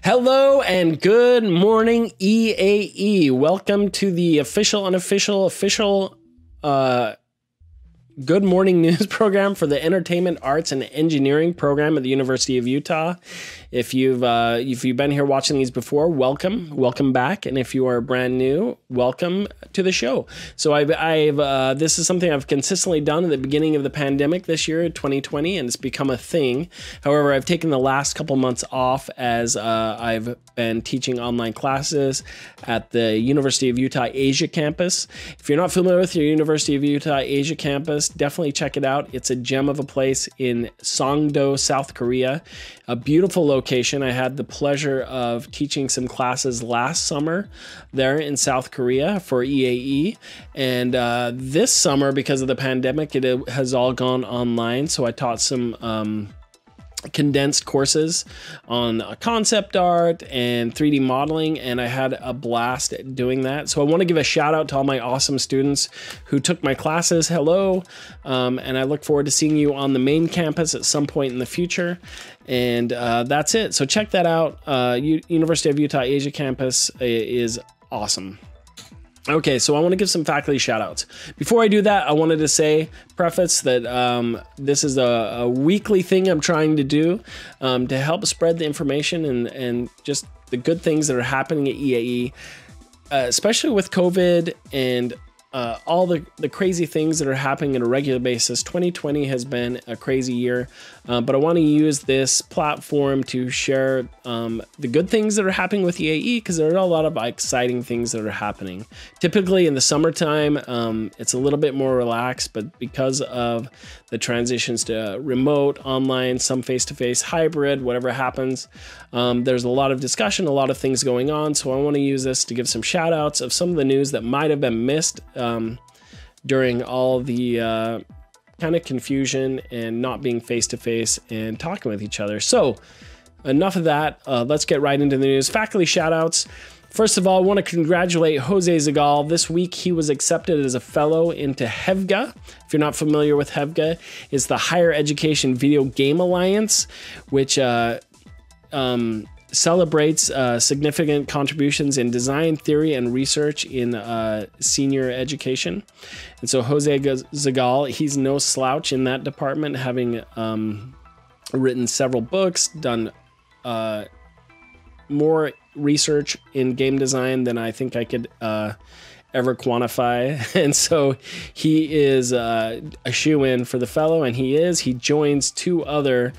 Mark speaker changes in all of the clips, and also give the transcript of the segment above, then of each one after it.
Speaker 1: Hello and good morning, EAE. Welcome to the official, unofficial, official Good Morning News program for the Entertainment, Arts, and Engineering program at the University of Utah. If you've been here watching these before, welcome back. And if you are brand new, welcome to the show. So this is something I've consistently done at the beginning of the pandemic this year, 2020, and it's become a thing. However, I've taken the last couple months off as I've been teaching online classes at the University of Utah Asia campus. If you're not familiar with your University of Utah Asia campus, definitely check it out. It's a gem of a place in Songdo, South Korea. A beautiful location. I had the pleasure of teaching some classes last summer there in South Korea for EAE. And this summer, because of the pandemic, it has all gone online. So I taught some condensed courses on concept art and 3D modeling, and I had a blast doing that. So I want to give a shout out to all my awesome students who took my classes. Hello, and I look forward to seeing you on the main campus at some point in the future. And that's it. So check that out. University of Utah Asia campus is awesome. Okay, so I want to give some faculty shout outs. Before I do that, I wanted to preface that this is a weekly thing I'm trying to do to help spread the information and just the good things that are happening at EAE, especially with COVID and all the crazy things that are happening on a regular basis. 2020 has been a crazy year, but I want to use this platform to share the good things that are happening with EAE, because there are a lot of exciting things that are happening. Typically in the summertime, it's a little bit more relaxed, but because of the transitions to remote, online, some face-to-face, hybrid, whatever happens, there's a lot of discussion, a lot of things going on. So I want to use this to give some shout outs of some of the news that might have been missed during all the kind of confusion and not being face-to-face and talking with each other. So enough of that. Let's get right into the news. Faculty shout-outs. First of all, I want to congratulate Jose Zagal. This week, he was accepted as a fellow into HEVGA. If you're not familiar with HEVGA, it's the Higher Education Video Game Alliance, which celebrates significant contributions in design, theory, and research in senior education. And so Jose Zagal, he's no slouch in that department, having written several books, done more research in game design than I think I could ever quantify. And so he is a shoe-in for the fellow, and he joins two other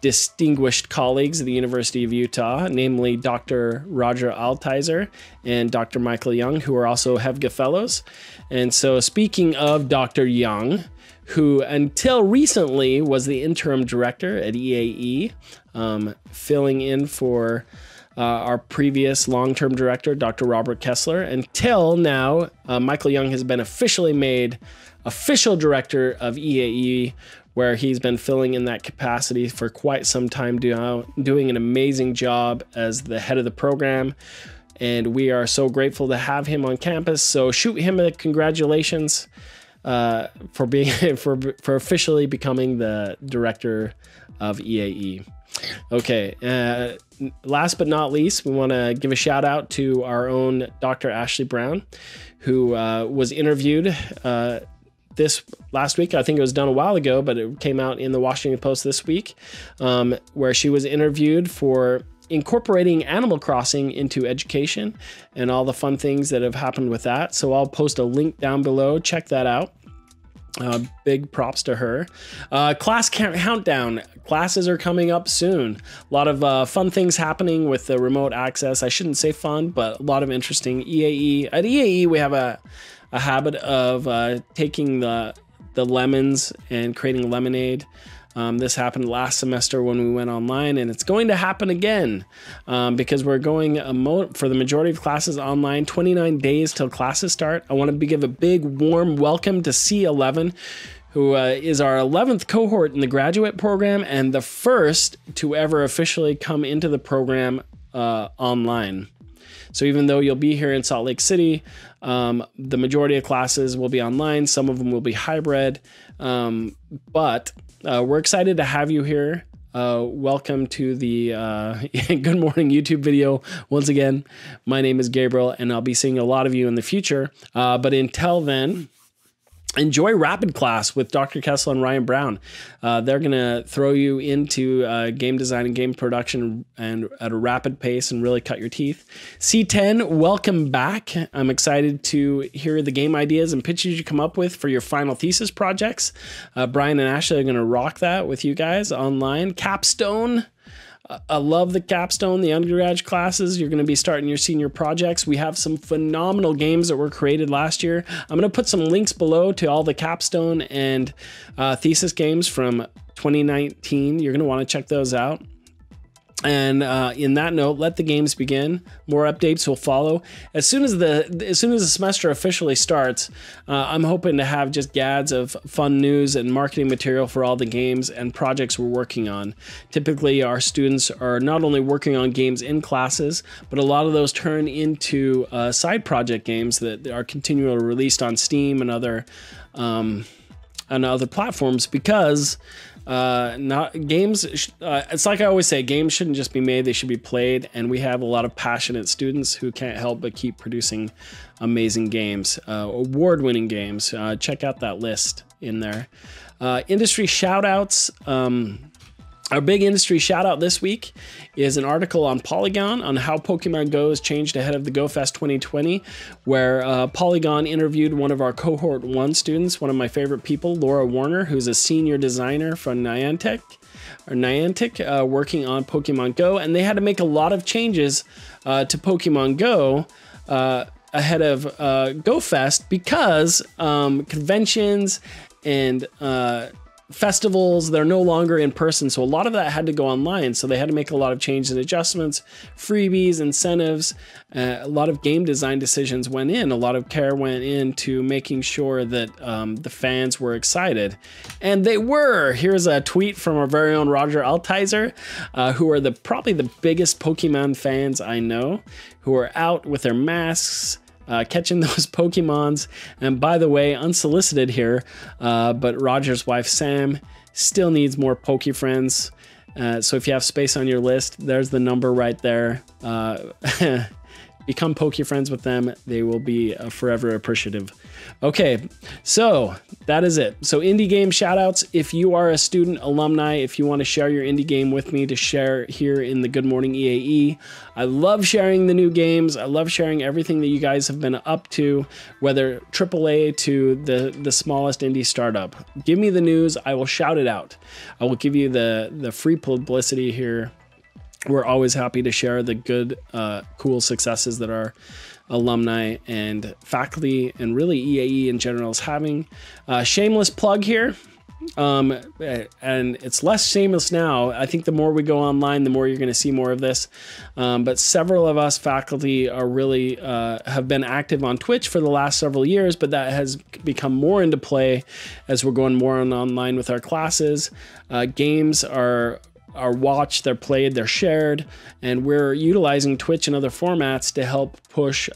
Speaker 1: distinguished colleagues at the University of Utah, namely Dr. Roger Altizer and Dr. Michael Young, who are also HEVGA Fellows. And so speaking of Dr. Young, who until recently was the interim director at EAE, filling in for our previous long-term director, Dr. Robert Kessler. Until now, Michael Young has been officially made official director of EAE, where he's been filling in that capacity for quite some time, doing an amazing job as the head of the program. And we are so grateful to have him on campus. So shoot him a congratulations for being for officially becoming the director of EAE. Okay, last but not least, we want to give a shout out to our own Dr. Ashley Brown, who was interviewed this last week. I think it was done a while ago, but it came out in the Washington Post this week, where she was interviewed for incorporating Animal Crossing into education and all the fun things that have happened with that. So I'll post a link down below. Check that out. Big props to her. Class countdown. Classes are coming up soon. A lot of fun things happening with the remote access. I shouldn't say fun, but a lot of interesting. EAE. At EAE, we have a habit of taking the lemons and creating lemonade. This happened last semester when we went online, and it's going to happen again because we're going for the majority of classes online, 29 days till classes start. I want to give a big warm welcome to C11, who is our 11th cohort in the graduate program and the first to ever officially come into the program online. So even though you'll be here in Salt Lake City, the majority of classes will be online. Some of them will be hybrid, but we're excited to have you here. Welcome to the Good Morning YouTube video. Once again, my name is Gabriel, and I'll be seeing a lot of you in the future. But until then, enjoy Rapid Class with Dr. Kessel and Ryan Brown. They're going to throw you into game design and game production and at a rapid pace and really cut your teeth. C10, welcome back. I'm excited to hear the game ideas and pitches you come up with for your final thesis projects. Brian and Ashley are going to rock that with you guys online. Capstone. I love the capstone, the undergrad classes. You're going to be starting your senior projects. We have some phenomenal games that were created last year. I'm going to put some links below to all the capstone and thesis games from 2019. You're going to want to check those out. And in that note, let the games begin. More updates will follow as soon as the semester officially starts. I'm hoping to have just gads of fun news and marketing material for all the games and projects we're working on. Typically, our students are not only working on games in classes, but a lot of those turn into side project games that are continually released on Steam and other platforms because. It's like I always say, games shouldn't just be made, they should be played. And we have a lot of passionate students who can't help but keep producing amazing games, award-winning games. Check out that list in there. Industry shout-outs. Our big industry shout out this week is an article on Polygon on how Pokemon Go has changed ahead of the Go Fest 2020, where Polygon interviewed one of our cohort 1 students, one of my favorite people, Laura Warner, who's a senior designer from Niantic, working on Pokemon Go, and they had to make a lot of changes to Pokemon Go ahead of Go Fest because conventions and festivals, they're no longer in person, so a lot of that had to go online. So they had to make a lot of changes and adjustments, freebies, incentives. A lot of game design decisions went in. A lot of care went into making sure that the fans were excited, and they were. Here's a tweet from our very own Roger Altizer, who are probably the biggest Pokemon fans I know, who are out with their masks, catching those Pokemons. And by the way, unsolicited here, but Roger's wife Sam still needs more Poke friends. So if you have space on your list, there's the number right there. Become Poke friends with them. They will be forever appreciative. Okay, so that is it. So indie game shoutouts. If you are a student, alumni, if you want to share your indie game with me to share here in the Good Morning EAE. I love sharing the new games. I love sharing everything that you guys have been up to, whether AAA to the smallest indie startup. Give me the news. I will shout it out. I will give you the free publicity here. We're always happy to share the good, cool successes that our alumni and faculty and really EAE in general is having. Shameless plug here. And it's less shameless now. I think the more we go online, the more you're going to see more of this. But several of us faculty are really have been active on Twitch for the last several years, but that has become more into play as we're going more online with our classes. Games are watched, they're played, they're shared, and we're utilizing Twitch and other formats to help push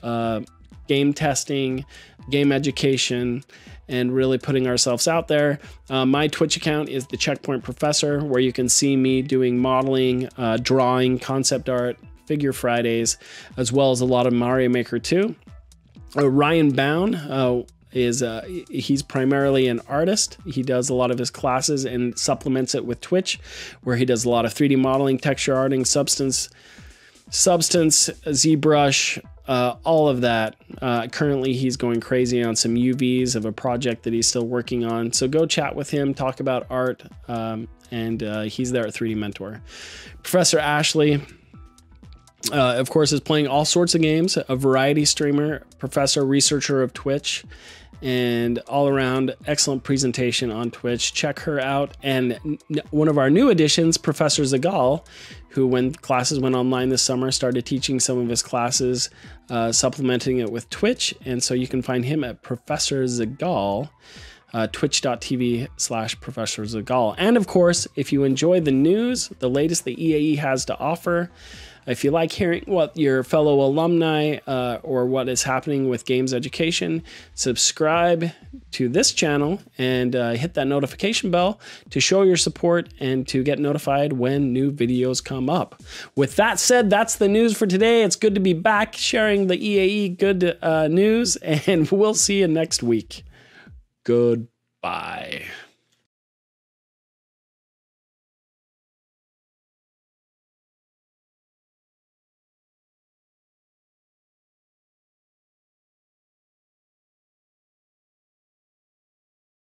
Speaker 1: game testing, game education, and really putting ourselves out there. My Twitch account is the Checkpoint Professor, where you can see me doing modeling, drawing, concept art, Figure Fridays, as well as a lot of Mario Maker 2. Ryan Bound he's primarily an artist. He does a lot of his classes and supplements it with Twitch, where he does a lot of 3D modeling, texture arting, substance, ZBrush, all of that. Currently, he's going crazy on some UVs of a project that he's still working on. So go chat with him, talk about art, and he's there at 3D Mentor. Professor Ashley, of course, is playing all sorts of games, a variety streamer, professor, researcher of Twitch, and all around excellent presentation on Twitch. Check her out. And one of our new additions, Professor Zagal, who when classes went online this summer, started teaching some of his classes, supplementing it with Twitch. And so you can find him at Professor Zagal. twitch.tv/Professor Zagal. And of course, if you enjoy the news, the latest the EAE has to offer, if you like hearing what your fellow alumni or what is happening with games education, subscribe to this channel and hit that notification bell to show your support and to get notified when new videos come up. With that said, that's the news for today. It's good to be back sharing the EAE good news, and we'll see you next week. Goodbye.